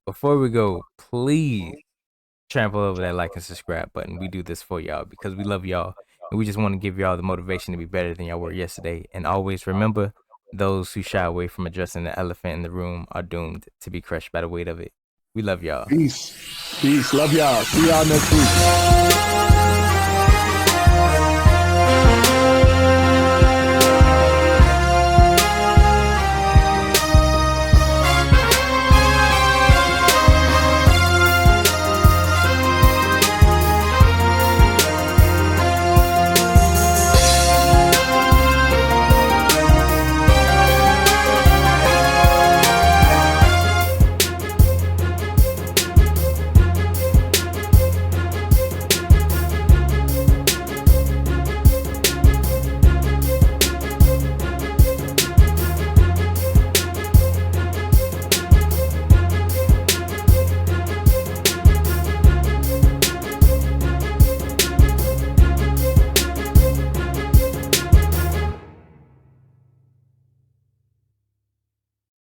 Before we go, please trample over that like and subscribe button. We do this for y'all because we love y'all, and we just want to give y'all the motivation to be better than y'all were yesterday. And always remember, those who shy away from addressing the elephant in the room are doomed to be crushed by the weight of it. We love y'all. Peace. Love y'all. See y'all next week.